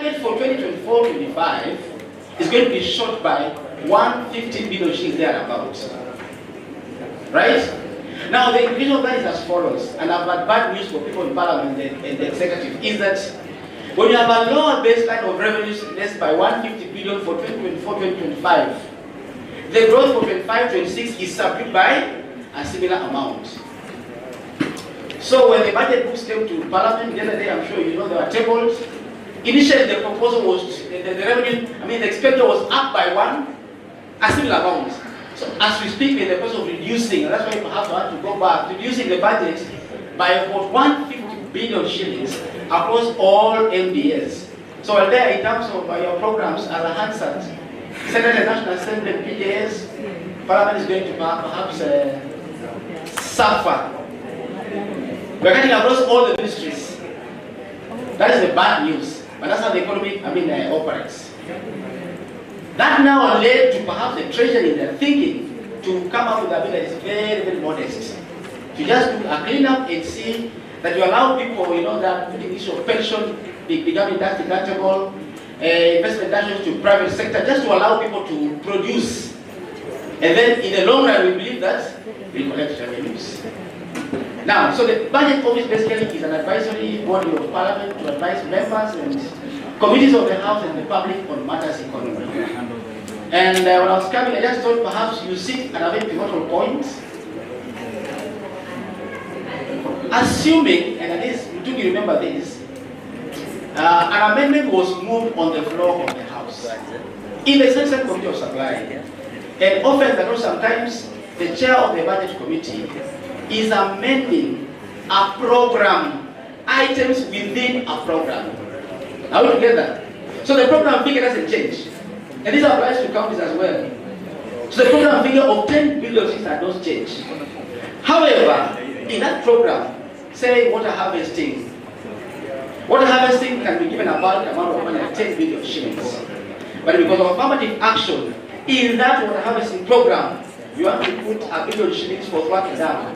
For 2024-25 is going to be short by 150 billion shillings thereabouts. Right? Now the implication of that is as follows, and I've got bad news for people in Parliament and the Executive, is that when you have a lower baseline of revenues less by 150 billion for 2024-2025, the growth for 25-26 is subdued by a similar amount. So when the budget books came to Parliament the other day, I'm sure you know, they were tabled. Initially the proposal was, the revenue, the expenditure was up by a similar amount. So as we speak, we're in the process of reducing, and that's why perhaps I want to go back, reducing the budget by about 150 billion shillings across all MDS. So there, in terms of your programs as a HANSARD, Senate and National Assembly, PJS, Parliament is going to perhaps suffer. We're cutting across all the ministries. That is the bad news, but that's how the economy, operates. That now led to perhaps the Treasury in their thinking to come up with a bill that is very, very modest. To just do a clean up and see that you allow people, that the issue of pension becoming tax deductible, investment deductions to private sector, just to allow people to produce. And then in the long run, we believe that we collect revenues. Now, so the budget office basically is an advisory body of Parliament to advise members and committees of the House and the public on matters economic. And when I was coming, I just thought perhaps you sit at a very pivotal point. Assuming, and at least do you remember this, an amendment was moved on the floor of the House in the Senate Committee of Supply. And often, sometimes, the chair of the Budget Committee is amending a program, items within a program. Are we together? So the program figure doesn't change. And this applies to counties as well. So the program figure of 10 billion does change. However, in that program, say water harvesting can be given a bulk amount of money like 10 billion shillings. But because of affirmative action, in that water harvesting program, you have to put a billion shillings for Thwake Dam,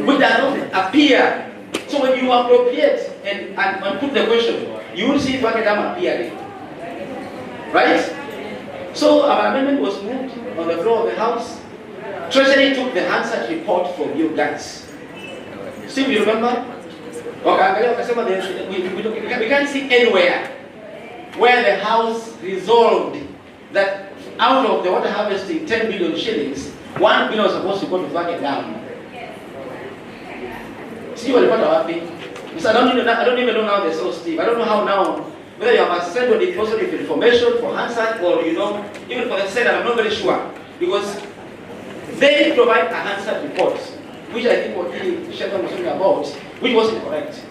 which does not appear. So when you appropriate and put the question, you will see Thwake Dam appearing. Right? So an amendment was moved on the floor of the House. Treasury took the HANSARD report from you guys. Still, you remember? Okay, we can't see anywhere where the House resolved that out of the water harvesting 10 billion shillings, 1 billion was supposed to go to Thwake Dam. See what happened? Because I don't even know now the source, Steve. I don't know how now, whether you have a set or deposit of information for HANSARD or even for the Senate, I'm not very sure. Because they provide a HANSARD report, which I think what Sheldon was talking about, which wasn't correct.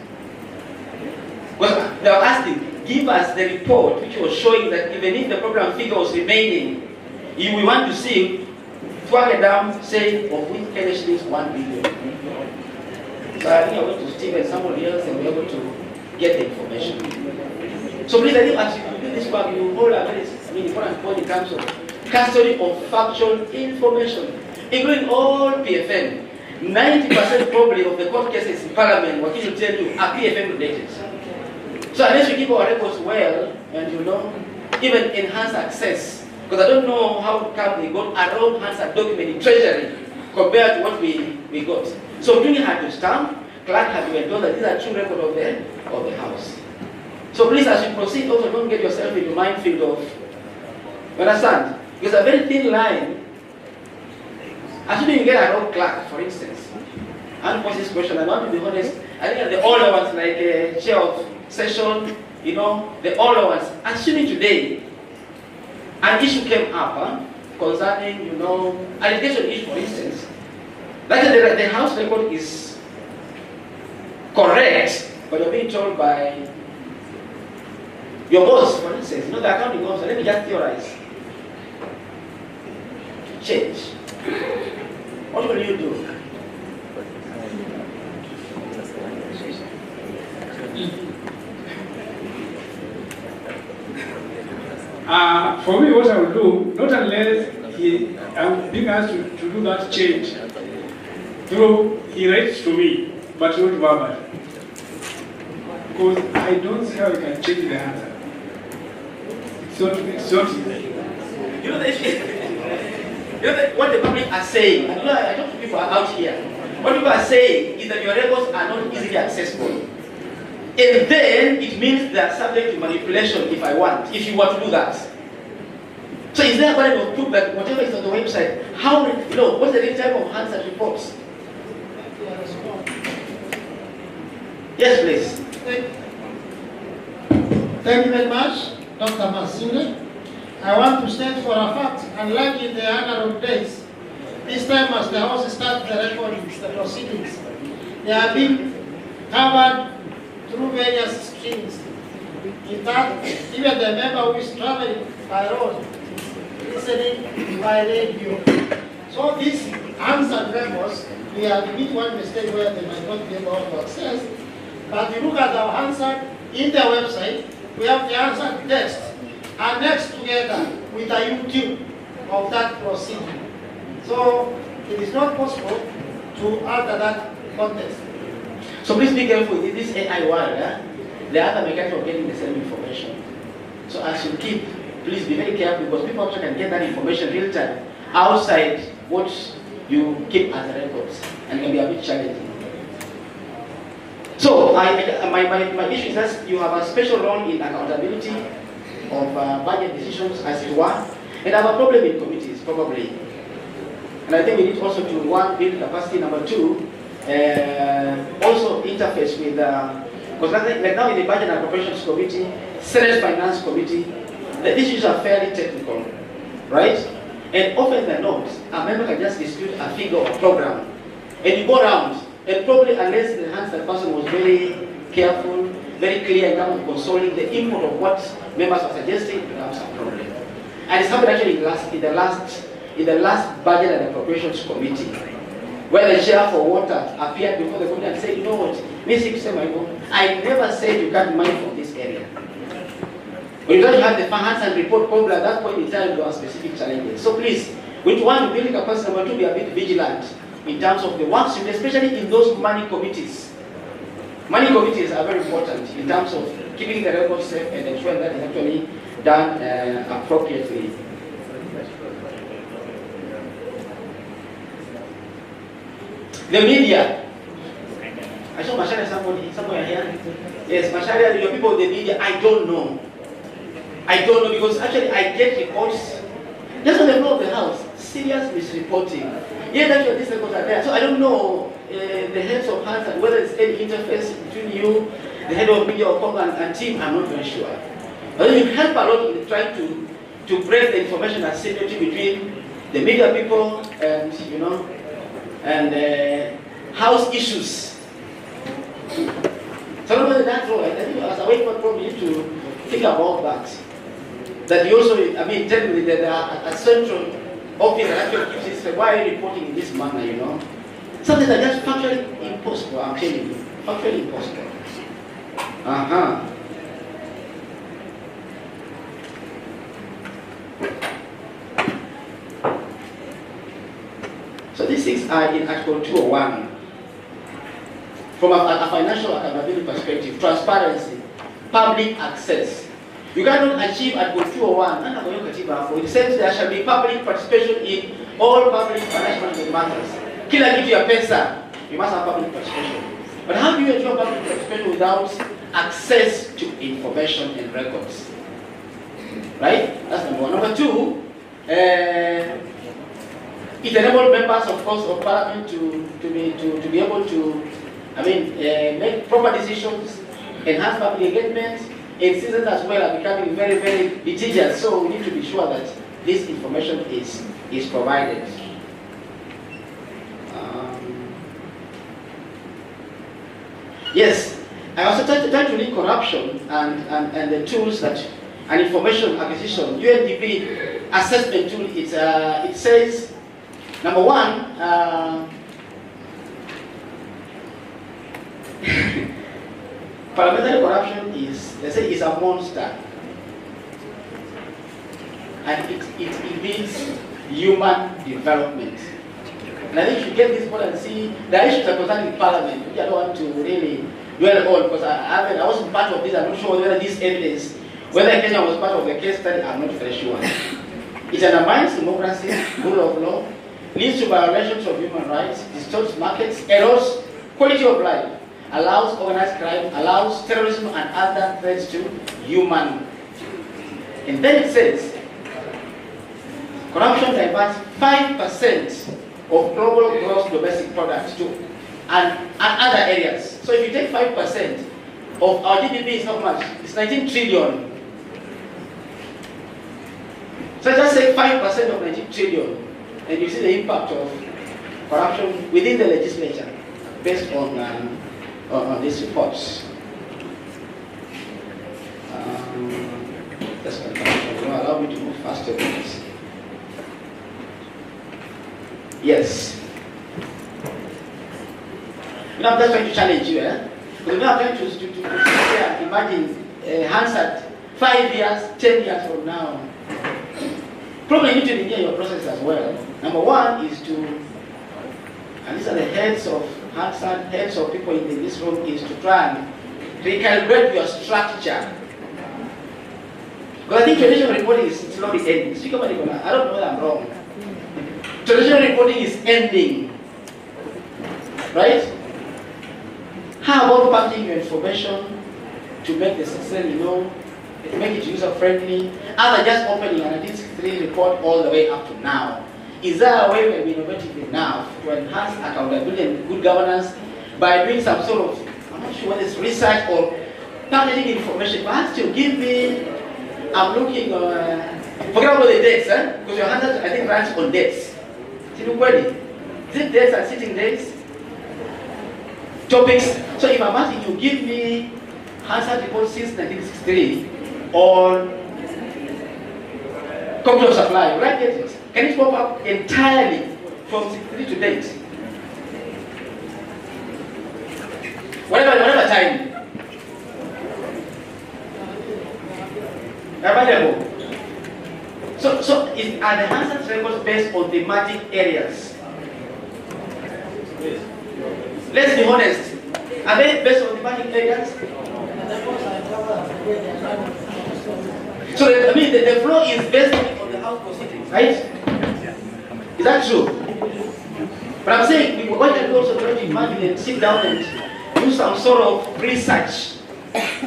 Because they were asking, give us the report which was showing that even if the program figure was remaining, we want to see Thwake Dam say of which Kenya shillings 1 billion. So I think I went to Steve and somebody else and we were able to get the information. So please, I think as you do this work, you hold a very important point in terms of custody of factual information, including all PFM. 90% probably of the court cases in Parliament, what will tell you, are PFM related. So unless we keep our records well, and even enhance access, because I don't know how come they got a wrong HANSARD document in Treasury compared to what we got. So doing it had to stamp, clerk had to endorse that these are true record of the House. So please, as you proceed, also don't get yourself into minefield of, you understand? There's a very thin line. Assuming you get a wrong clerk, for instance, and pose this question, I want to be honest, I think the older ones, like chair of session, the older ones, assuming today an issue came up concerning, a litigation issue, for instance, that the House record is correct, but you're being told by your boss, for instance, the accounting officer, let me just theorize. Change. What will you do? For me, what I will do, not unless I'm being asked to do that change, through he writes to me, but not verbal. Because I don't see how you can change the answer. not easy. You know, what the public are saying, and I talk to people out here, what people are saying is that your records are not easily accessible. And then it means they are subject to manipulation if I want, if you want to do that. So is there a kind of proof that whatever is on the website, how, what's the real type of HANSARD reports? Yes, please. Thank you very much, Dr. Masinde. I want to state for a fact, unlike in the analog days, this time as the House starts the recordings, the proceedings, they are being covered through various streams. In fact, even the member who is traveling by road, listening by radio. So these HANSARD records, we have made one mistake where they might not be able to access. But if you look at our HANSARD in the website, we have the HANSARD text annexed together with a YouTube of that proceeding. So it is not possible to alter that context. So please be careful in this AI world. There are other mechanisms of getting the same information. So as you keep, please be very careful because people also can get that information real time outside what you keep as records and it can be a bit challenging. So my issue is that you have a special role in accountability of budget decisions as it were, and I have a problem in committees probably. And I think we need also to one, build capacity, number two, also interface with, because like now in the Budget and Appropriations Committee, Senate Finance Committee, the issues are fairly technical, right? And often than not, a member can just dispute a figure or program, and you go around, and probably unless the HANSARD person was very careful, very clear in terms of consoling the input of what members are suggesting, it becomes a problem. And it's happened actually in the last Budget and Appropriations Committee, where the chair for water appeared before the committee and said, you know what, I never said you can't mine from this area. When you don't have the HANSARD report, probably at that point in time there are specific challenges. So please, we want to build capacity, number two, be a bit vigilant in terms of the works, especially in those money committees. Money committees are very important in terms of keeping the records safe and ensuring that it's actually done appropriately. The media. I saw Masharia somewhere here. Yes, Masharia, your people in the media, I don't know. I don't know because actually I get reports just on the floor of the house, serious misreporting. Yet actually these records are there. So I don't know the heads of HANSARD, whether it's any interface between you, the head of media or program and team, I'm not very sure. But it will help a lot in trying to break the information asymmetry between the media people and, and house issues. So I don't know that role. I think as a way forward, we need to think about that. That you also, generally there are a central office that actually keeps this, why are you reporting in this manner, Something that is factually impossible, I'm telling you. Factually impossible. So these things are in Article 201. From a financial accountability perspective, transparency, public access. You cannot achieve Article 201. It says there shall be public participation in all public financial management matters. Kila kitu ya pesa, you must have public participation. But how do you ensure public participation without access to information and records? Right? That's number one. Number two, it enables members, of course, of Parliament to be able to, make proper decisions, enhance public engagement. And citizens as well are becoming very, very litigious. So we need to be sure that this information is provided. Yes, I also tried to link corruption and the tools that an information acquisition UNDP assessment tool. It says number one. Parliamentary corruption is a monster, and it means human development. And I think you should get this point and see the issues that concern Parliament, which I don't want to really dwell on because I wasn't part of this. I'm not sure whether this evidence Whether Kenya was part of the case study, I'm not very sure. It undermines democracy, rule of law, leads to violations of human rights, distorts markets, erodes quality of life, allows organized crime, allows terrorism and other threats to human. And then it says, corruption diverts 5% of global gross domestic product to and other areas. So if you take 5% of our GDP, is how much? It's 19 trillion. So just say 5% of 19 trillion, and you see the impact of corruption within the legislature based on these reports. That's going to allow me to move faster, please. Yes. You know, I'm just trying to challenge you, because now I'm trying to imagine HANSARD 5 years, 10 years from now. Probably you need to engineer your process as well. Number one is to, and these are the heads of HANSARD, heads of people in this room, is to try and recalibrate your structure. Because I think traditional reporting is slowly ending. I don't know whether I'm wrong. Traditional reporting is ending. Right? How about packaging your information to make the system, make it user-friendly, other just opening an NT3 report all the way up to now? Is there a way we're innovative enough to enhance accountability and good governance by doing some sort of, I'm not sure whether it's research or packaging information, perhaps to give me, I'm looking, forget about the dates, because your HANSARD, I think, runs on dates. Is it dates and sitting dates? Topics. So if I'm asking you, give me HANSARD report since 1963 on computer supply, will I get it? Can it pop up entirely from 63 to date? Whatever time. Available. So are the HANSARD records based on thematic areas? Let's be honest. Are they based on thematic areas? So the flow is based on the house proceedings, right? Is that true? But I'm saying, why don't you also try to imagine and sit down and do some sort of research?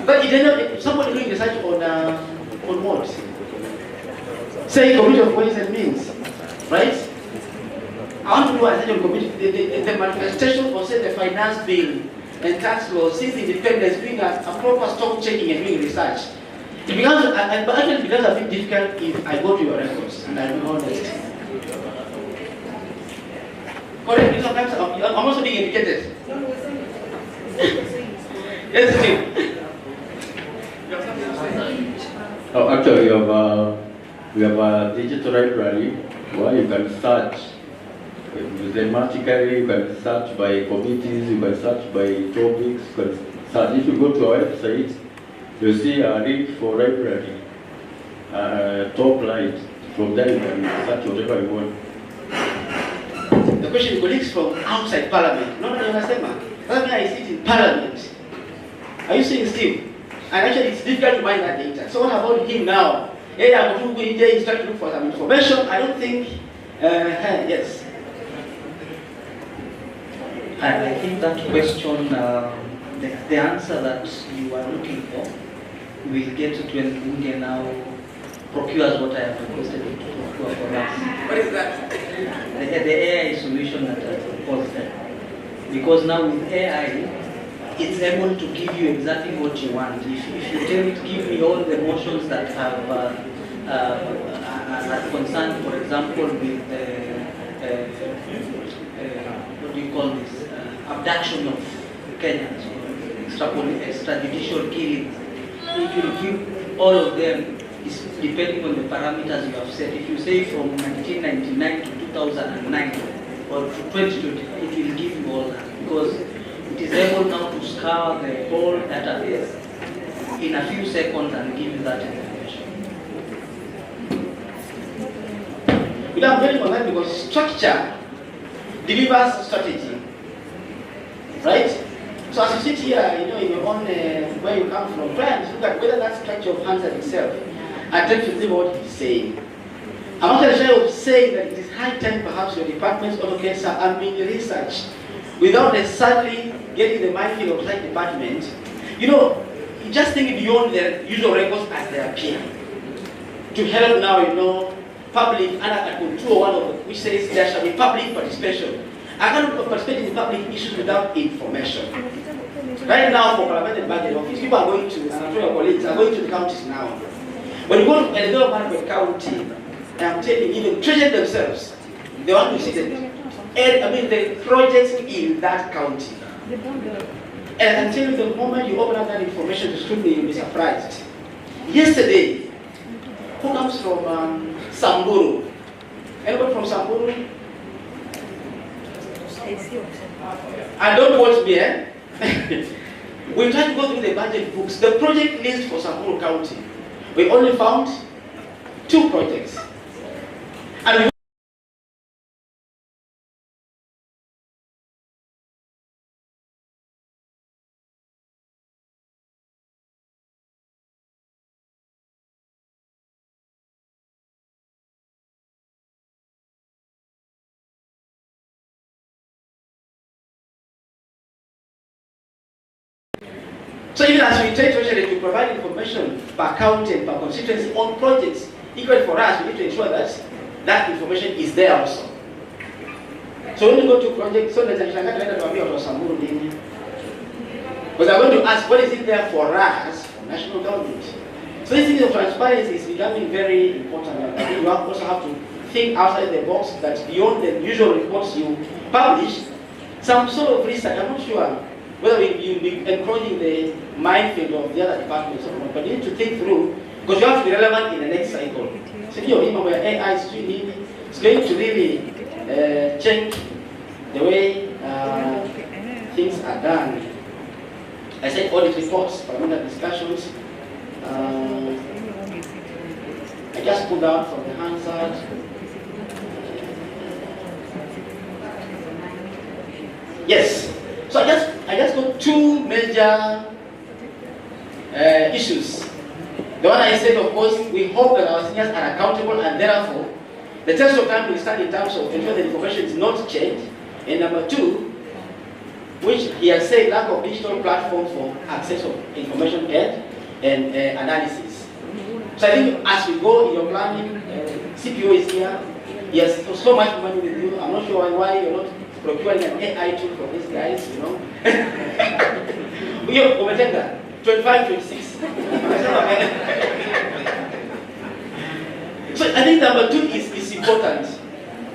But somebody doing research on what? Say community of ways and means, right? I want to do a research on community, the manifestation or say the finance bill and tax law since independence, doing a proper stock checking and doing research. It becomes, but actually it becomes a bit difficult if I go to your records and I'm honest. Correct, sometimes I'm also being educated. Yes, Steve. Oh, actually, we have a digital library where you can search thematically, you can search by committees, you can search by topics, you can search. If you go to our website, you see a link for library, top right. From there you can search whatever you want. The question, colleagues from outside Parliament. No, you understand, man. That's why I sit in Parliament. Are you seeing Steve? And actually, it's difficult to find that data. So what about him now? Yeah, I'm going to India, he's trying to look for some information. I don't think, yes. I think that question, the answer that you are looking for, we'll get it when India now procures what I have requested to procure for us. What is that? The AI solution that I proposed there. Because now with AI, it's able to give you exactly what you want. If you tell it, give me all the motions that have are concerned, for example, with what do you call this? Abduction of Kenyans, extrajudicial killings. It will give all of them, is depending on the parameters you have set. If you say from 1999 to 2009 or to 2020, it will give you all that because it is able now to scour the whole database in a few seconds and give you that information. Without getting on that, because structure delivers strategy, right? So as you sit here, you know, in your own, where you come from, try and look at whether that structure of HANSARD itself attempts to see what he's saying. I'm not shy of saying that it is high time perhaps your departments also get some ambient research without necessarily getting the minefield of such department. You know, just think beyond their usual records as they appear. To help now, you know, public, and Article 201 of which says there shall be public participation. I cannot participate in public issues without information. Right now, for parliamentary budget office, people are going to, and I'm sure your colleagues are going to the counties now. When you go to a development of a county, I'm telling you, even treasure themselves, they want to see the projects in that county. And until the moment you open up that information to scrutiny, you'll be surprised. Yesterday, who comes from Samburu? Anybody from Samburu? And don't watch me, eh? We tried to go through the budget books, the project list for Samburu County. We only found 2 projects. And so even as we take treasury to provide information per county and per constituency on projects, equally for us, we need to ensure that that information is there also. So when you go to projects, so let's Samburu, because I'm going to ask, what is it there for us, for national government? So this thing of transparency is becoming very important. I think you also have to think outside the box, that beyond the usual reports you publish, some sort of research. I'm not sure whether you'll be encroaching the minefield of the other departments, but you need to think through, because you have to be relevant in the next cycle. So you know, where AI is it's going to really change the way things are done. I said audit reports, parliamentary discussions. I just pulled out from the HANSARD. Yes. So I just got 2 major issues. The one I said, of course, we hope that our seniors are accountable, and therefore the test of time will stand in terms of ensuring the information is not changed. And number 2, which he has said, lack of digital platform for access of information and analysis. So I think as we go in your planning, CPO is here. He has so much money with you. I'm not sure why you're not procuring an AI tool for these guys, you know. We have Umetenda, 25, 26. So I think number 2 is important.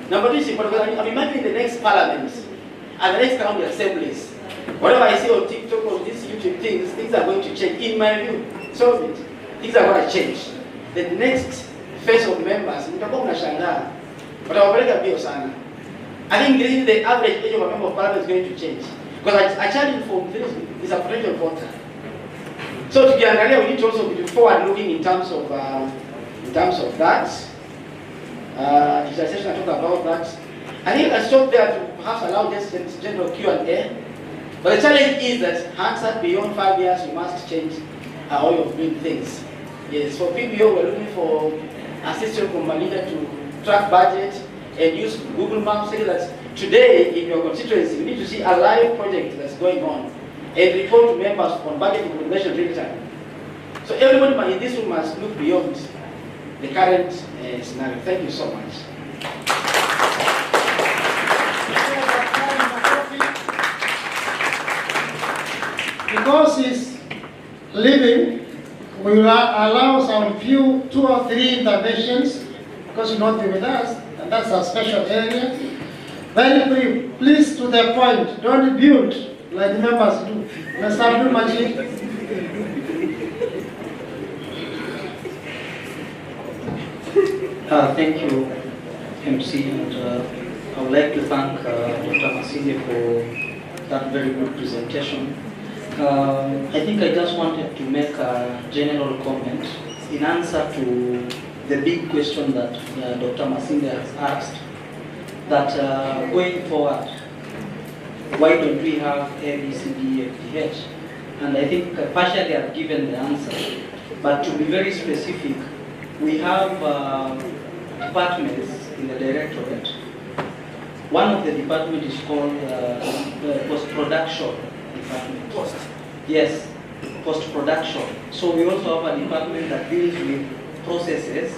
Number 2 is important because I'm imagining the next parliament and the next county assemblies. Whatever I see on TikTok or these YouTube things are going to change. In my view, so things are going to change. The next phase of members, but I think really the average age of a member of parliament is going to change. Because I challenge for is a potential voter. So to be we need to also be forward looking in terms of that. Digitalization, I talk about that. I think I stop there to perhaps allow just general Q&A. But the challenge is that HANSARD beyond 5 years, you must change how you're doing things. Yes, for PBO, we're looking for a system from Manila to track budget and use Google Maps, saying that today in your constituency, you need to see a live project that's going on and report to members on budget implementation real time. So everybody in this room must look beyond the current scenario. Thank you so much. Because he's leaving, we will allow some 2 or 3 interventions, because you'll not be with us, and that's a special area. Very brief, please to the point, don't build like members do. Mr. Magic. Thank you, MC, and I would like to thank Dr. Masinde for that very good presentation. I think I just wanted to make a general comment in answer to the big question that Dr. Masinde has asked, that going forward, why don't we have A, B, C, D, F, G, H? And I think partially I've given the answer. But to be very specific, we have departments in the directorate. One of the departments is called post-production department. Post. Yes, post-production. So we also have a department that deals with processes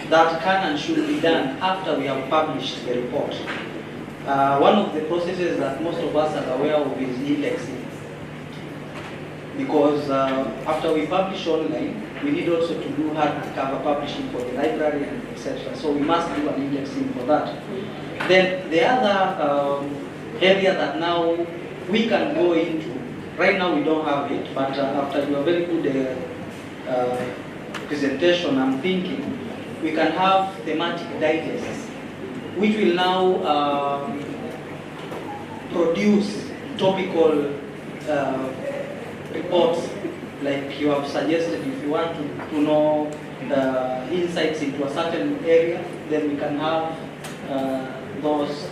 that can and should be done after we have published the report. One of the processes that most of us are aware of is indexing. Because after we publish online, we need also to do hardcover publishing for the library and etc. So we must do an indexing for that. Then the other area that now we can go into, right now we don't have it, but after your very good presentation, I'm thinking we can have thematic digests, which will now produce topical reports, like you have suggested. If you want to know insights into a certain area, then we can have those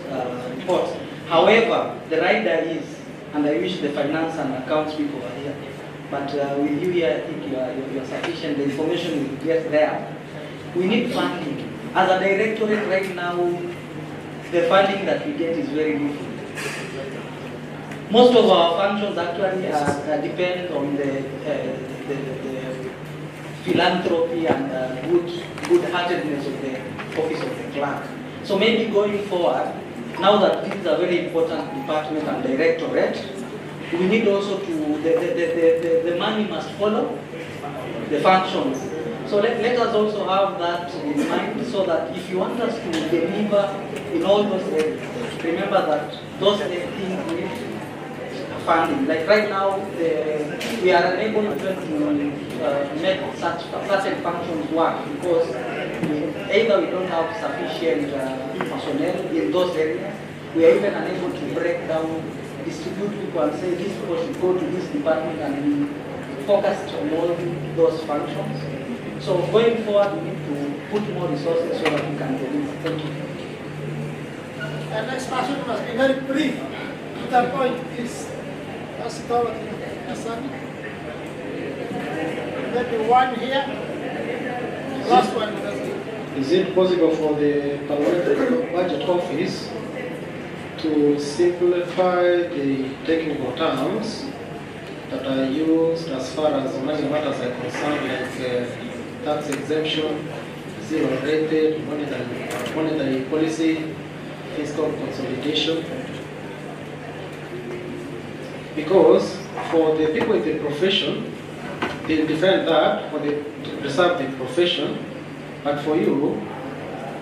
reports. However, the rider is, and I wish the finance and accounts people were here, but with you here, I think you are sufficient. The information will get there. We need funding. As a directorate right now, the funding that we get is very little. Most of our functions actually depend on the philanthropy and good-heartedness of the office of the clerk. So maybe going forward, now that this is a very important department and directorate, we need also to, the money must follow the functions. So let us also have that in mind, so that if you want us to deliver in all those areas, remember that those things need funding. Like right now, we are unable to make certain functions work because either we don't have sufficient personnel in those areas, we are even unable to break down, distribute people and say this people should go to this department, and we focus on all those functions. So going forward, we need to put more resources so that we can deliver. Thank you. The next person must be very brief. To the point, please. That's it all. Maybe one here. Last one. Is it possible for the Parliamentary Budget Office to simplify the technical terms that are used as far as money matters are concerned, like tax exemption, zero rated, monetary policy, fiscal consolidation? Because for the people in the profession, they defend that, or they preserve the profession, but for you,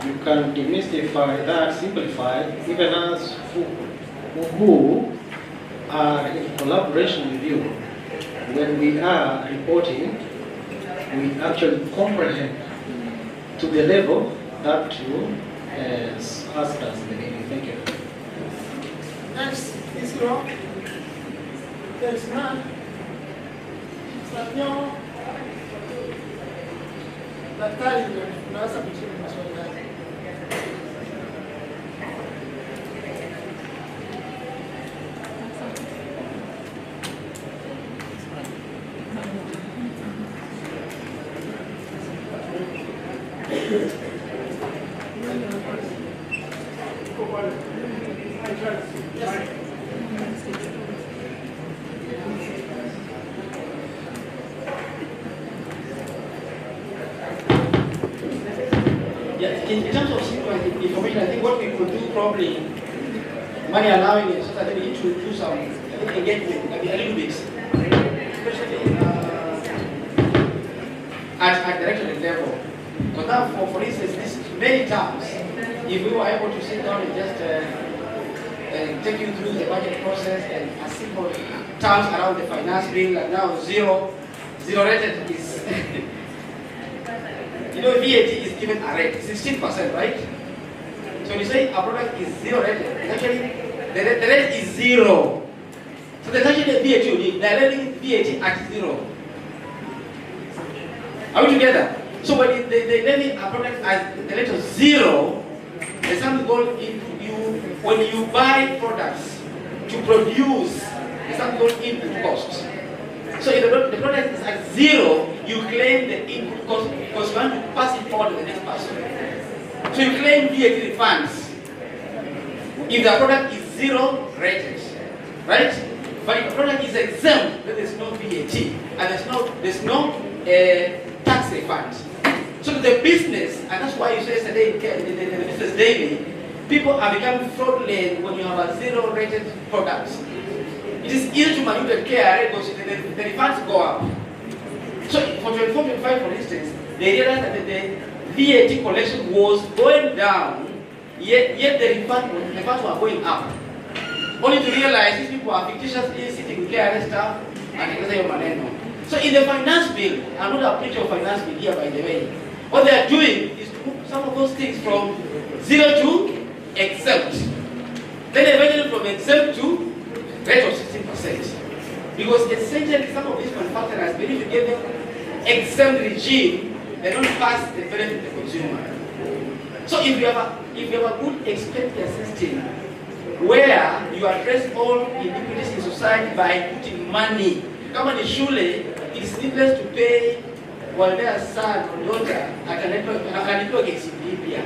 you can demystify that, simplify it, even as who are in collaboration with you. When we are reporting, we actually comprehend to the level that you asked us in the beginning. Thank you. Next is Rob. There's none. Samuel. Daktari, unaweza kujibu maswali haya. In terms of simplifying information, I think what we could do probably, money allowing it, so that we need to do some engagement, maybe a little bit, especially at directorate level. But now, for instance, this many times, if we were able to sit down and just take you through the budget process and a simple terms around the finance bill, and now zero rated is. You know, VAT is given a rate, 16%, right? So when you say a product is zero rated, actually the rate is zero. So there's actually a VAT you need. They're letting VAT at zero. Are we together? So when they levy a product at the rate of zero, there's something going into you when you buy products. to produce something called input cost. So if the product is at zero, you claim the input cost because you want to pass it forward to the next person. So you claim VAT refunds if the product is zero rated, right? But if the product is exempt, then there's no VAT and there's no tax refund. So the business, and that's why you say yesterday in the business daily, people are becoming fraudulent when you have a zero rated product. It is easy to manipulate KRA because the refunds go up. So for 24-25, for instance, they realized that the VAT collection was going down, yet the refunds were going up. Only to realize these people are fictitiously sitting with KRA staff and they maneno. So in the finance bill, I'm not a preacher of finance bill here by the way, what they are doing is to move some of those things from zero to exempt. Then eventually from exempt to rate of 16%. Because essentially some of these manufacturers believe to give them exempt regime, they don't pass the benefit to the consumer. So if you have a good expenditure system where you address all inequities in society by putting money, kama ni shule, it is needless to pay their son or daughter akalipiwa KCPE pia.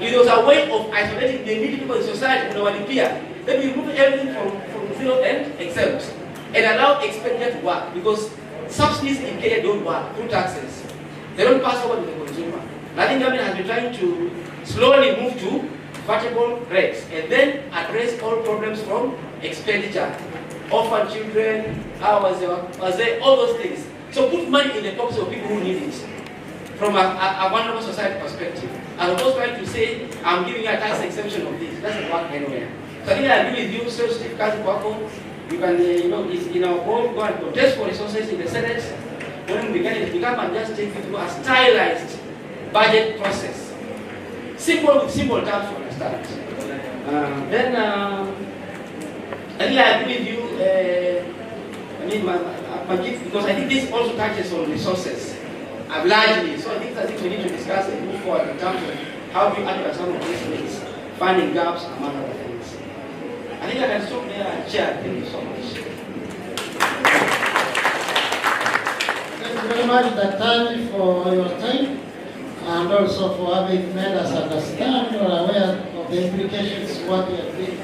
If there was a way of isolating the needy people in society unawalipia, then we remove everything from zero and exempt and allow expenditure to work because subsidies in Kenya don't work through taxes. They don't pass over to the consumer. I think government has been trying to slowly move to variable rates and then address all problems from expenditure. Orphan children, how was there, all those things. So put money in the pockets of people who need it from a vulnerable society perspective. As opposed to trying to say, I'm giving you a tax exemption of this. It doesn't work anywhere. So I think I agree with you, so Steve Kazi-Kwako. You can, in our board, go and protest for resources in the Senate. When we begin, we come and just take it through a stylized budget process. Simple with simple terms to understand. Then, I think I agree with you, because I think this also touches on resources largely. So I think we need to discuss and move forward in terms of how do you address some of these things, finding gaps among other things. I think I can stop there and share. Thank you so much. Thank you very much, Dr. for your time and also for having made us understand or aware of the implications of what we are doing.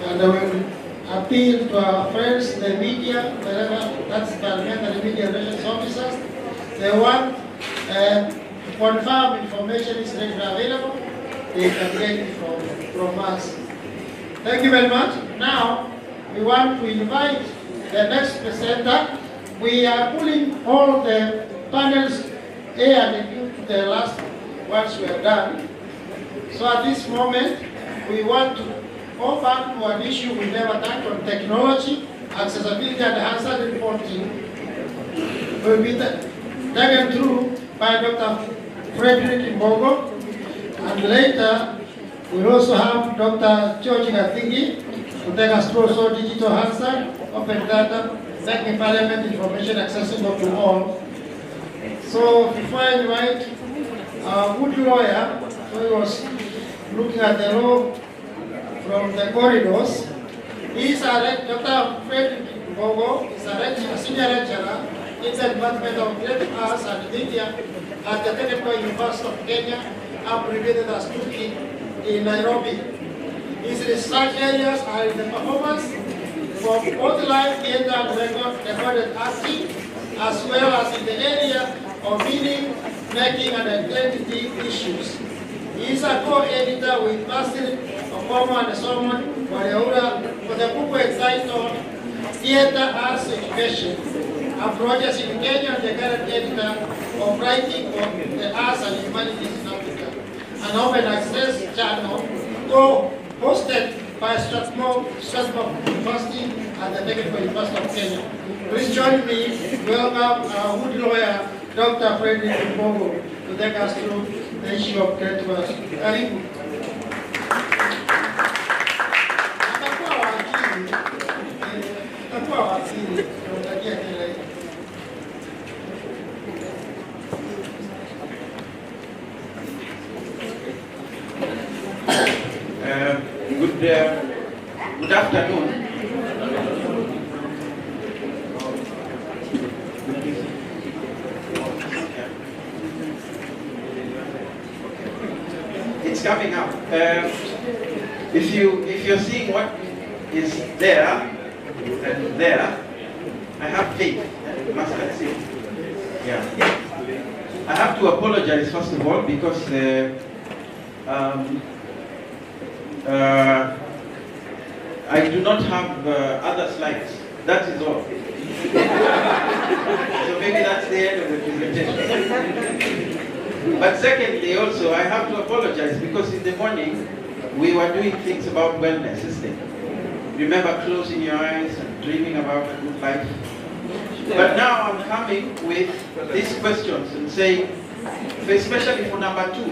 And I will appeal to our friends, the media, wherever, that's the media relations officers. They want to confirm information is readily available. They can get it from us. Thank you very much. Now, we want to invite the next presenter. We are pulling all the panels A and B to the last ones we have done. So at this moment, we want to open to an issue we never touched on technology, accessibility and HANSARD reporting. Will be taken through by Dr. Frederick Mbogo, and later we also have Dr. George Gathingi to take us through also digital HANSARD, open data, making parliament information accessible to all. So before I invite our good lawyer, who was looking at the law from the corridors, he is Dr. Frederick Mbogo is a senior lecturer in the Department of Creative Arts and Media at the Technical University of Kenya, abbreviated as TUKI, in Nairobi. His research areas are in the performance for both live theater and recorded acting, as well as in the area of meaning, making, and identity issues. He is a co-editor with Basil Okomo and Solomon Waleura for the book entitled Theater Arts Education, a project in Kenya, and the current editor of Writing for the Arts and Humanities in Africa, an open access channel hosted by Strathmore University and the Technical University of Kenya. Please join me, welcome our good lawyer, Dr. Frederick Mbogo, to take us through the issue of creative arts. Karibu. Good afternoon. It's coming up. If you're seeing what is there and there, I have faith. You must see. Yeah. I have to apologize first of all because I do not have other slides. That is all. So maybe that's the end of the presentation. But secondly, also, I have to apologize because in the morning we were doing things about wellness, isn't it? Remember closing your eyes and dreaming about a good life? But now I'm coming with these questions and saying, especially for number 2,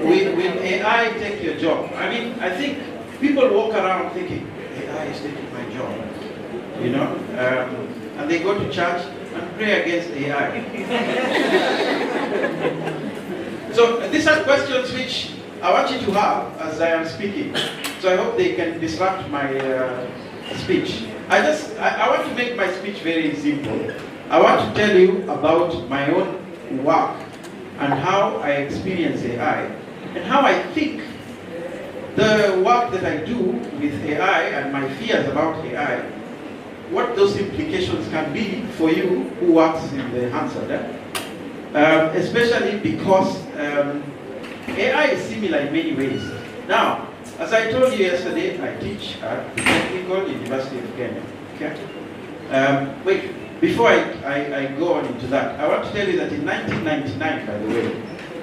will AI take your job? I mean, I think people walk around thinking, AI is taking my job, you know? And they go to church and pray against AI. So these are questions which I want you to have as I am speaking. So I hope they can disrupt my speech. I want to make my speech very simple. I want to tell you about my own work and how I experience AI and how I think the work that I do with AI and my fears about AI, what those implications can be for you who works in the HANSARD. Especially because AI is similar in many ways. Now, as I told you yesterday, I teach at the Technical University of Kenya. Okay? Wait, before I go on into that, I want to tell you that in 1999, by the way,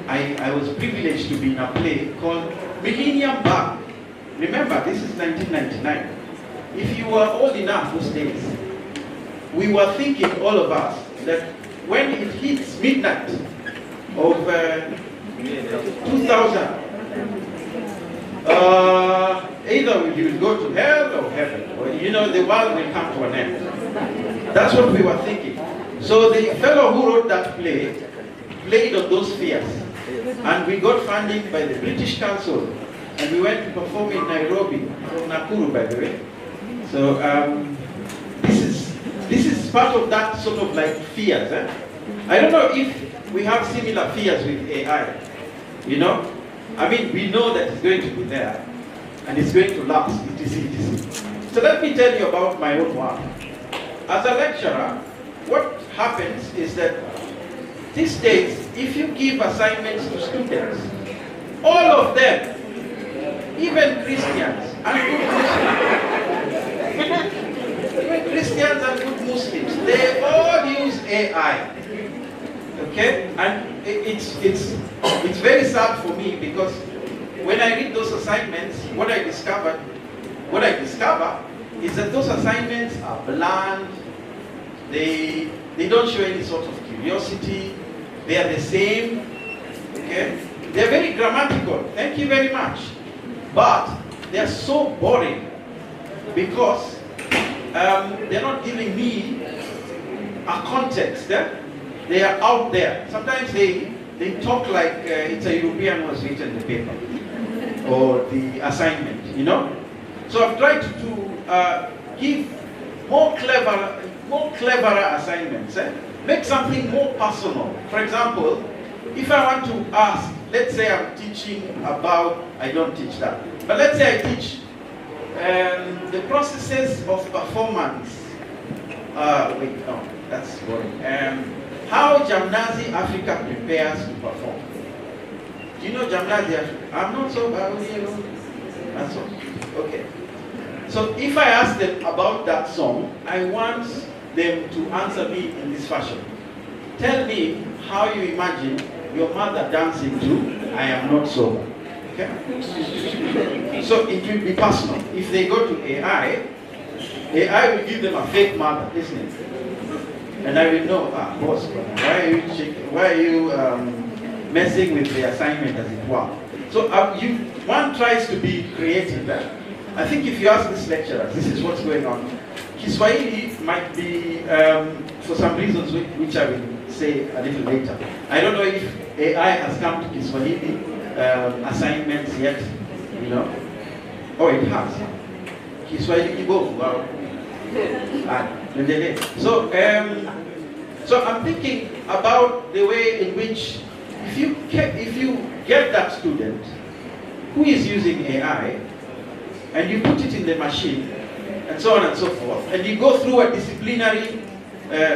I was privileged to be in a play called Millennium Bug. Remember, this is 1999. If you were old enough those days, we were thinking, all of us, that when it hits midnight of 2000, either you will go to hell or heaven, or you know, the world will come to an end. That's what we were thinking. So the fellow who wrote that play played on those fears, and we got funding by the British Council, and we went to perform in Nairobi, from Nakuru, by the way. So this is part of that sort of like fears. I don't know if we have similar fears with AI. You know, I mean, we know that it's going to be there, and it's going to last. It is. So let me tell you about my own work. As a lecturer, what happens is that these days, if you give assignments to students, all of them, even Christians and good Muslims, even Christians and good Muslims, they all use AI. Okay, and it's very sad for me because when I read those assignments, what I discover is that those assignments are bland. They don't show any sort of curiosity. They are the same. Okay, they are very grammatical. Thank you very much, but they are so boring because they're not giving me a context. They are out there. Sometimes they talk like it's a European who has written the paper or the assignment, you know. So I've tried to give more cleverer assignments. Make something more personal. For example, if I want to ask, let's say I'm teaching about, I don't teach that, but let's say I teach the processes of performance. Wait, no, that's boring. How Gymnasi Africa prepares to perform. Do you know Gymnasi Africa? I'm not so bad, you know. That's all. Okay. So if I ask them about that song, I want them to answer me in this fashion. Tell me how you imagine your mother dancing to I Am Not Sober. Okay? So it will be personal. If they go to AI will give them a fake mother, isn't it? And I will know, boss, why are you messing with the assignment as it were? So one tries to be creative. I think if you ask these lecturers, this is what's going on. Kiswahili might be, for some reasons which I will say a little later. I don't know if AI has come to Kiswahili assignments yet, you know. Oh, it has. Kiswahili kibovu. Wow. So, so I'm thinking about the way in which, if you get that student who is using AI, and you put it in the machine, and so on and so forth, and you go through a disciplinary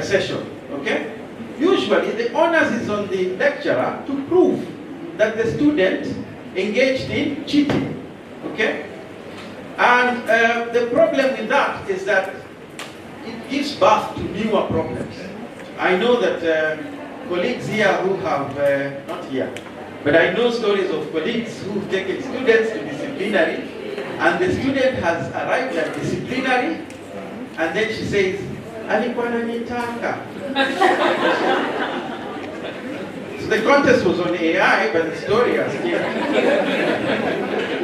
session, okay? Usually, the onus is on the lecturer to prove that the student engaged in cheating, okay? And the problem with that is that it gives birth to newer problems. I know that colleagues here who have, not here, but I know stories of colleagues who've taken students to disciplinary, and the student has arrived at disciplinary, and then she says, alikuwa ananitaka. So the contest was on AI, but the story has here.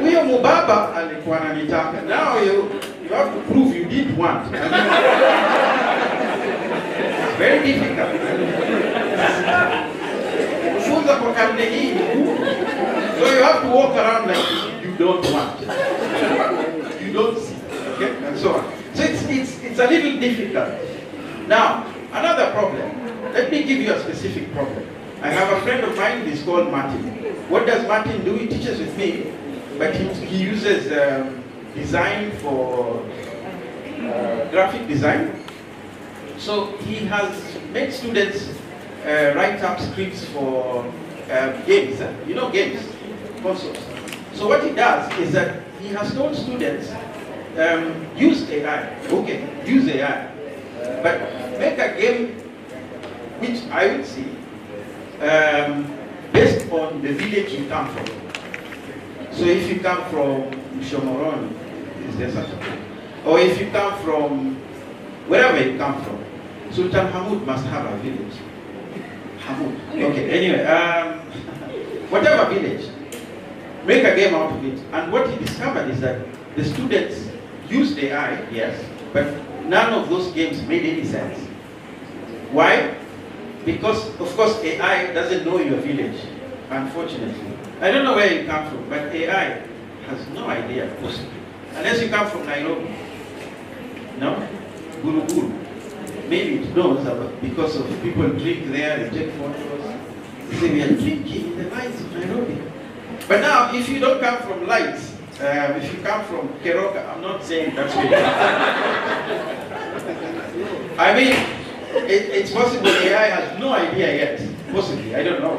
Huyo mubaba alikuwa ananitaka. Now you have to prove you did want. It's very difficult. Kufunza kwa karne hii. So you have to walk around like you don't want. You don't see. Okay? And so on. So it's a little difficult. Now, another problem. Let me give you a specific problem. I have a friend of mine, he's called Martin. What does Martin do? He teaches with me, but he uses design for graphic design. So he has made students write up scripts for games. You know games, consoles. So what he does is that he has told students, use AI. Okay, use AI. But make a game which I would see based on the village you come from. So if you come from Shomoroni, is there such a thing? Or if you come from wherever you come from, Sultan Hamoud must have a village. Hamoud. Okay, anyway, whatever village, make a game out of it. And what he discovered is that the students used AI, yes, but none of those games made any sense. Why? Because, of course, AI doesn't know your village, unfortunately. I don't know where you come from, but AI has no idea, possibly. Unless you come from Nairobi. No? Guru. Maybe it knows because of people drink there, they take photos. They say we are drinking in the lights of Nairobi. But now, if you don't come from lights, if you come from Keroka, I'm not saying that's what I mean, it's possible AI has no idea yet. Possibly, I don't know.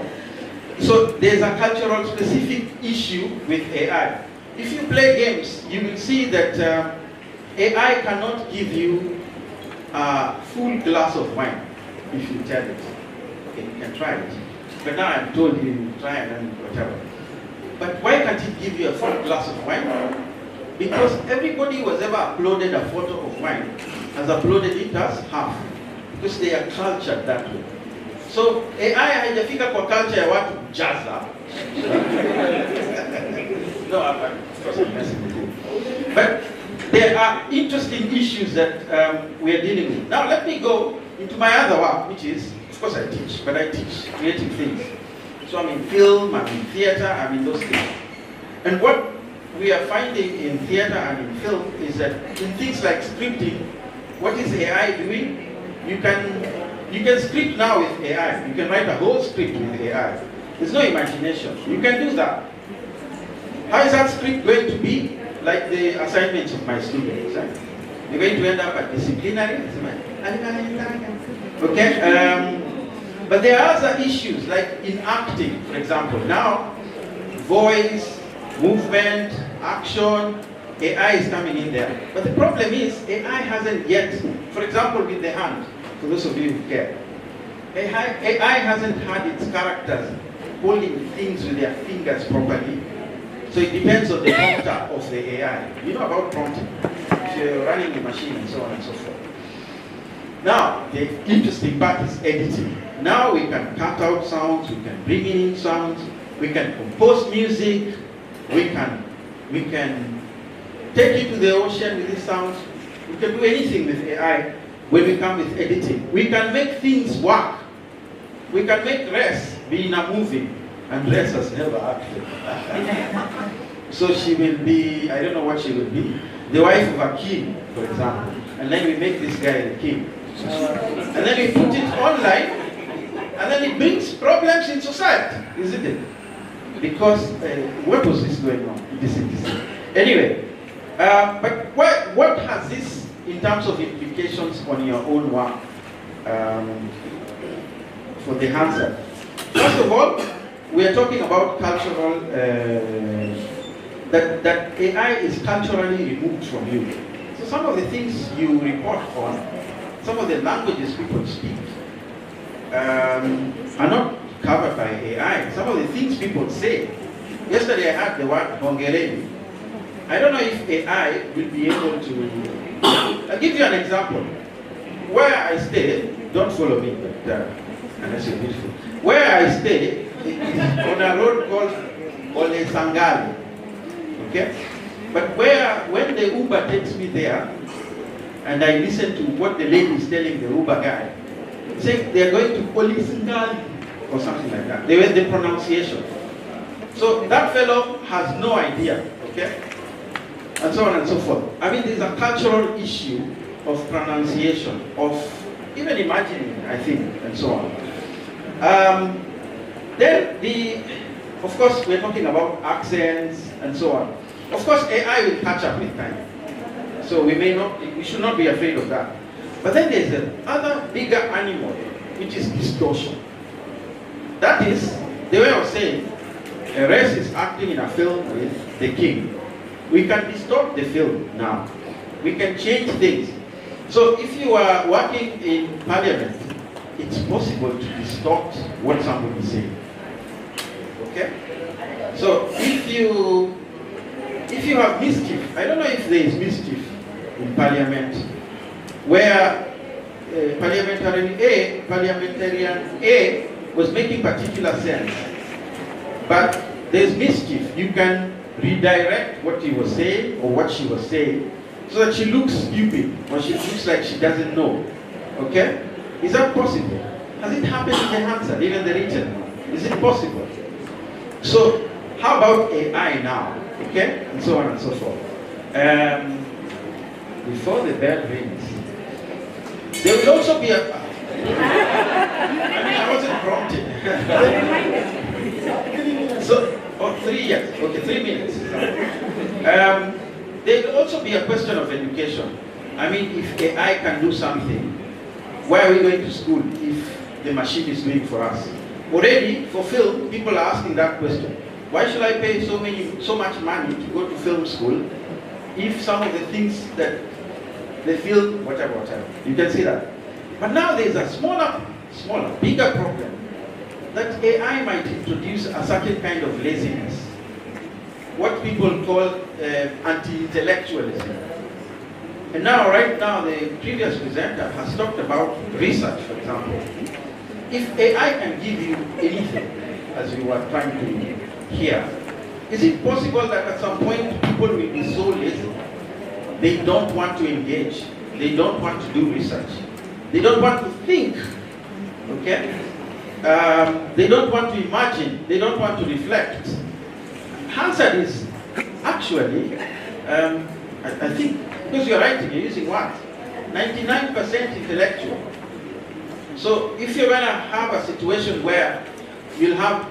So there's a cultural specific issue with AI. If you play games, you will see that AI cannot give you a full glass of wine if you tell it. Okay, you can try it. But now I've told you, try and whatever. But why can't it give you a full glass of wine? Because everybody who has ever uploaded a photo of wine has uploaded it as half. Because they are cultured that way. So AI haijafika kwa culture ya watu jaza. No, of course I'm messing with you. But there are interesting issues that we are dealing with. Now let me go into my other work, which is, of course I teach, but I teach creative things. So I'm in film, I'm in theater, I'm in those things. And what we are finding in theater and in film is that in things like scripting, what is AI doing? You can script now with AI. You can write a whole script with AI. There's no imagination. You can do that. How is that script going to be? Like the assignments of my students. Right? They're going to end up at disciplinary. Okay? But there are other issues, like in acting, for example. Now, voice, movement, action, AI is coming in there. But the problem is, AI hasn't yet, for example, with the hand, for those of you who care, AI hasn't had its characters holding things with their fingers properly. So it depends on the prompter of the AI. You know about prompting. If you're running the machine and so on and so forth. Now, the interesting part is editing. Now we can cut out sounds, we can bring in sounds, we can compose music, we can take it to the ocean with these sounds. We can do anything with AI when we come with editing. We can make things work. We can make rest be in a movie. Andres has never acted. So she will be, I don't know what she will be, the wife of a king, for example. And then we make this guy the king. And then we put it online, and then it brings problems in society, isn't it? Because, what was this going on? Anyway, but what has this in terms of implications on your own work for the HANSARD? First of all, we are talking about cultural, that AI is culturally removed from you. So some of the things you report on, some of the languages people speak, are not covered by AI. Some of the things people say. Yesterday I had the word Hungarian. I don't know if AI will be able to. I'll give you an example. Where I stay, don't follow me, but unless you're beautiful. Where I stay, on a road called Ole Sangali. Okay? But when the Uber takes me there, and I listen to what the lady is telling the Uber guy, saying they're going to Ole Sangali, or something like that. They were the pronunciation. So that fellow has no idea, okay? And so on and so forth. I mean, there's a cultural issue of pronunciation, of even imagining, I think, and so on. Then of course, we're talking about accents and so on. Of course, AI will catch up with time. So we should not be afraid of that. But then there's another bigger animal, which is distortion. That is, the way I was saying, a race is acting in a film with the king. We can distort the film now. We can change things. So if you are working in parliament, it's possible to distort what somebody is saying. Okay? So if you have mischief, I don't know if there is mischief in parliament, where parliamentarian A was making particular sense, but there's mischief. You can redirect what he was saying or what she was saying so that she looks stupid or she looks like she doesn't know. Okay? Is that possible? Has it happened in the HANSARD, even the written one? Is it possible? So, how about AI now? Okay? And so on and so forth. Before the bell rings, there will also be a... I mean, I wasn't prompted. So, 3 years. Okay, 3 minutes. There will also be a question of education. I mean, if AI can do something, why are we going to school if the machine is doing for us? Already, for film, people are asking that question. Why should I pay so much money to go to film school if some of the things that they film, whatever. You can see that. But now there's a smaller, bigger problem that AI might introduce a certain kind of laziness. What people call anti-intellectualism. And now, right now, the previous presenter has talked about research, for example. If AI can give you anything, as we were trying to hear, is it possible that at some point people will be so lazy, they don't want to engage, they don't want to do research, they don't want to think, okay? They don't want to imagine, they don't want to reflect. HANSARD is actually, I think, because you're writing, you're using what? 99% intellectual. So if you're going to have a situation where you'll have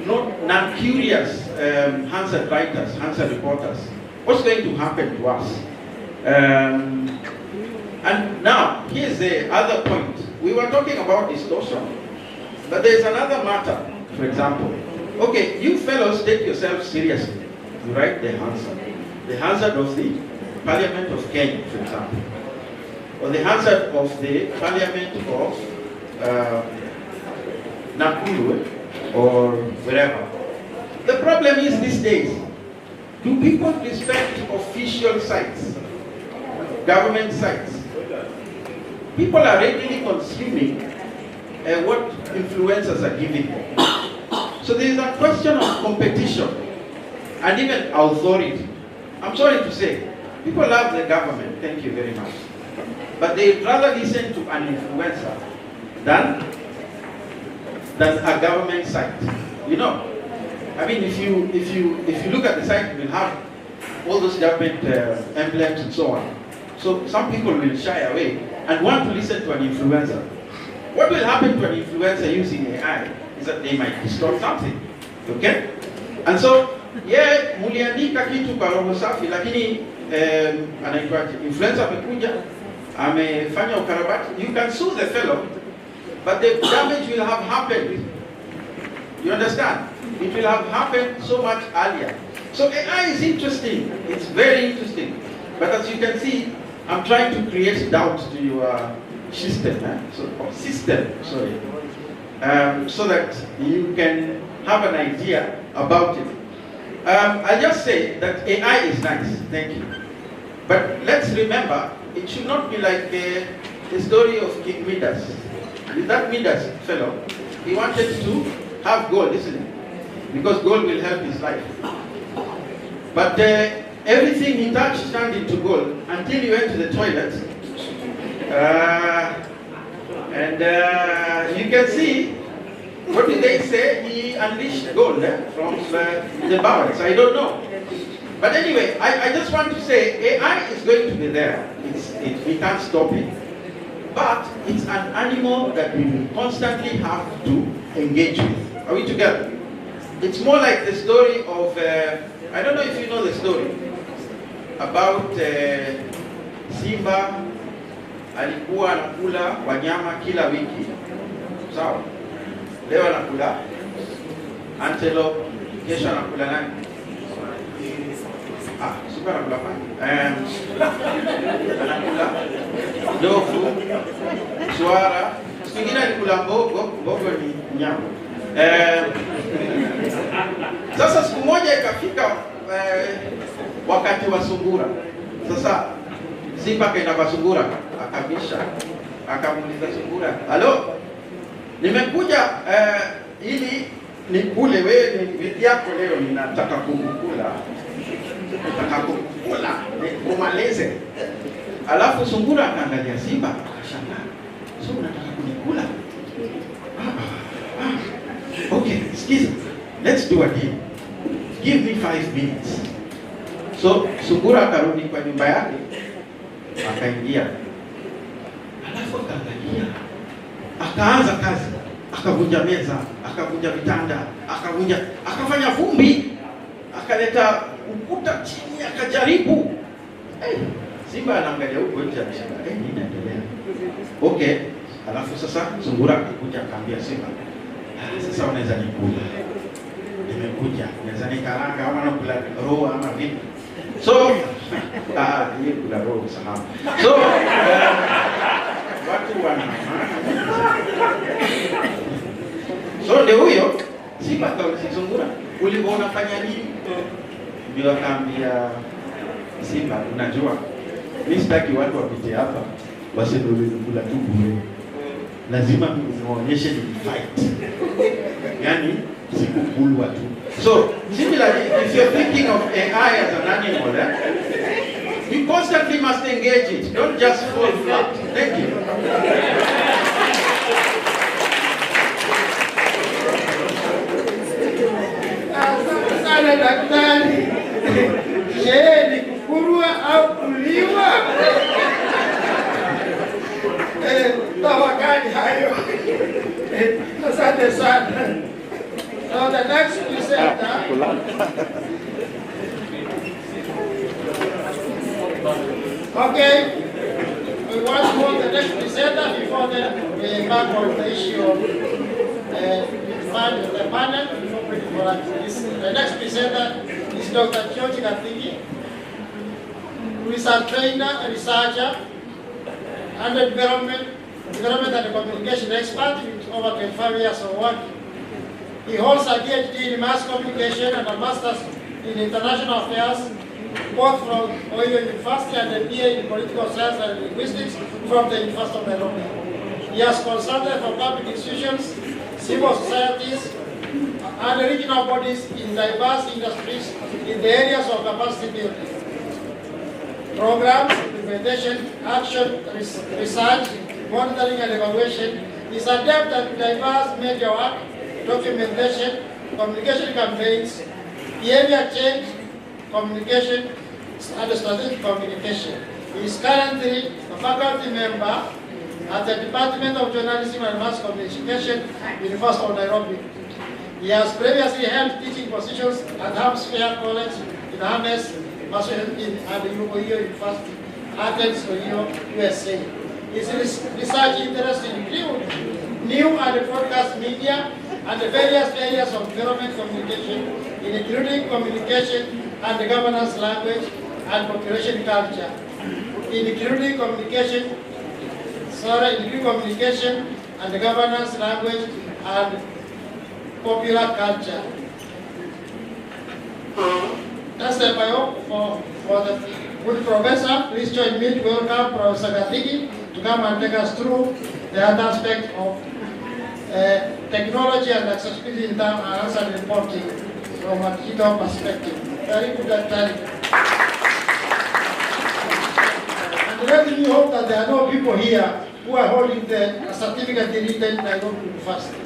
non-curious HANSARD writers, HANSARD reporters, what's going to happen to us? And now, here's the other point. We were talking about distortion, but there's another matter, for example. Okay, you fellows take yourselves seriously. You write the HANSARD of the Parliament of Kenya, for example, or the HANSARD of the Parliament of Nakuru, or wherever. The problem is these days, do people respect official sites, government sites? People are readily consuming what influencers are giving them. So there is a question of competition and even authority. I'm sorry to say, people love the government, thank you very much. But they'd rather listen to an influencer than a government site. You know, I mean, if you look at the site, you will have all those government emblems and so on. So some people will shy away and want to listen to an influencer. What will happen to an influencer using AI is that they might distort something. Okay? And so, yeah, muliandika kitu kwa roho safi, lakini anaitwaje? Influencer amekuja, amefanya ukarabati. You can sue the fellow, but the damage will have happened. You understand? It will have happened so much earlier. So AI is interesting. It's very interesting. But as you can see, I'm trying to create doubt to your system, so that you can have an idea about it. I'll just say that AI is nice, thank you. But let's remember, it should not be like the story of King Midas. With that Midas fellow, he wanted to have gold, isn't it? Because gold will help his life. But everything he touched turned into gold until he went to the toilet. You can see, what did they say? He unleashed gold from the bowels. I don't know. But anyway, I just want to say AI is going to be there. We can't stop it. But it's an animal that we will constantly have to engage with. Are we together? It's more like the story of, I don't know if you know the story, about Simba alikuwa anakula wanyama kila wiki. Sawa? Leo anakula antelope, kesho anakula nani? Simba anakula pani. Anakula ndovu, swara, siku nyingine alikula mbogo, mbogo ni nyama. Sasa siku moja ikafika wakati wa sungura. Sasa Simba kaenda kwa sungura, akabisha, akamuuliza sungura, "Halo, nimekuja ili nikule wewe, ni vipi yako leo, ninataka kukula. Nataka kukula, nikumalize." Alafu sungura akaangalia Simba, akashangaa. "So unataka kunikula?" Okay, excuse me. Let's do a deal. Give me 5 minutes. So sungura akarudi kwa nyumba yake, akaingia. Alafu akaangalia, akaanza kazi, akavunja meza, akavunja vitanda, akafanya vumbi, akaleta ukuta chini, akajaribu. Simba anaangalia huko nje, anasema, nini inaendelea? Okay, alafu sasa sungura akakuja akaambia Simba, "Sasa unaweza nikula. Nimekuja, unaweza nikaranga ama nakula roho ama vipi?" So, hii kula roho sahabu. So, watu wana. So ndio huyo Simba kauliza sungura, "Ulikuwa unafanya nini?" Ndio akaambia Simba, "Unajua, mimi sitaki watu wapite hapa waseme kula tu bure. Lazima niwaonyeshe ni fight." Yani sikukulwa tu. So, similarly, if you're thinking of AI as an animal, you constantly must engage it. Don't just fall flat. Thank you. Sana daktari. Je, ni kukulwa au kuliwa? Tafakari hayo. Asante sana. So the next presenter. Okay. We want to call the next presenter before then we embark on the issue of the panel. The next presenter is Dr. George Gathingi, who is a trainer, a researcher, and a development and communication expert with over 25 years of work. He holds a PhD in mass communication and a master's in international affairs, both from Oyo University and a BA in political science and linguistics from the University of Nairobi. He has consulted for public institutions, civil societies, and regional bodies in diverse industries in the areas of capacity building, programs, implementation, action, research, monitoring and evaluation. He is adept at diverse media work, documentation, communication campaigns, behavior change, communication, and strategic communication. He is currently a faculty member at the Department of Journalism and Mass Communication, University of Nairobi. He has previously held teaching positions at Hampshire College in Ames, Massachusetts, and Ohio University, Athens, Ohio, USA. His research interests include new and broadcast media and the various areas of government communication, including communication and governance language and population culture, including communication and governance language and popular culture. That's the bio for the good professor. Please join me to welcome Professor Gatiki to come and take us through the other aspect of technology and accessibility in terms of HANSARD reporting from a digital perspective. Very good at that. And let me hope that there are no people here who are holding the certificate written in Nairobi University.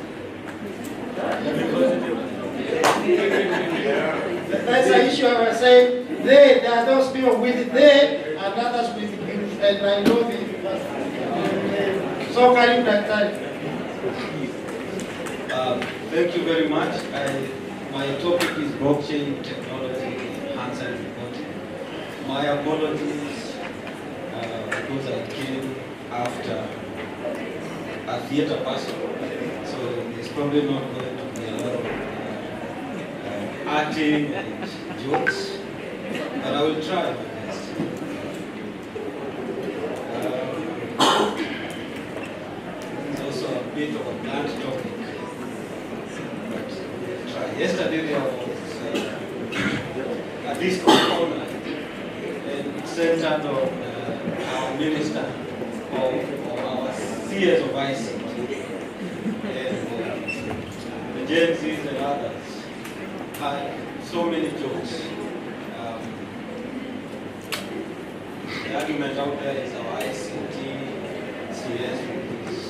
That's the issue I was saying. There are those people with they and others with Nairobi University. So Karim Daktari. Thank you very much. My topic is blockchain technology, HANSARD reporting. My apologies because I came after a theater person, so there's probably not going to be a lot of acting and jokes, but I will try my best. It's also a bit of a blunt topic. Yesterday there was a disco corner, and it centered on our minister or our CS of ICT, and the Gen Zs and others had so many jokes. The argument out there is our ICT CS with this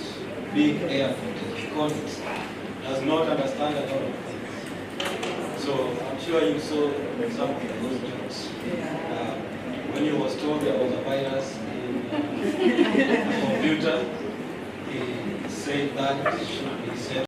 big air because it does not understand a lot of things. So I'm sure you saw some of those jokes. When he was told there was a virus in a computer, he said that should be said.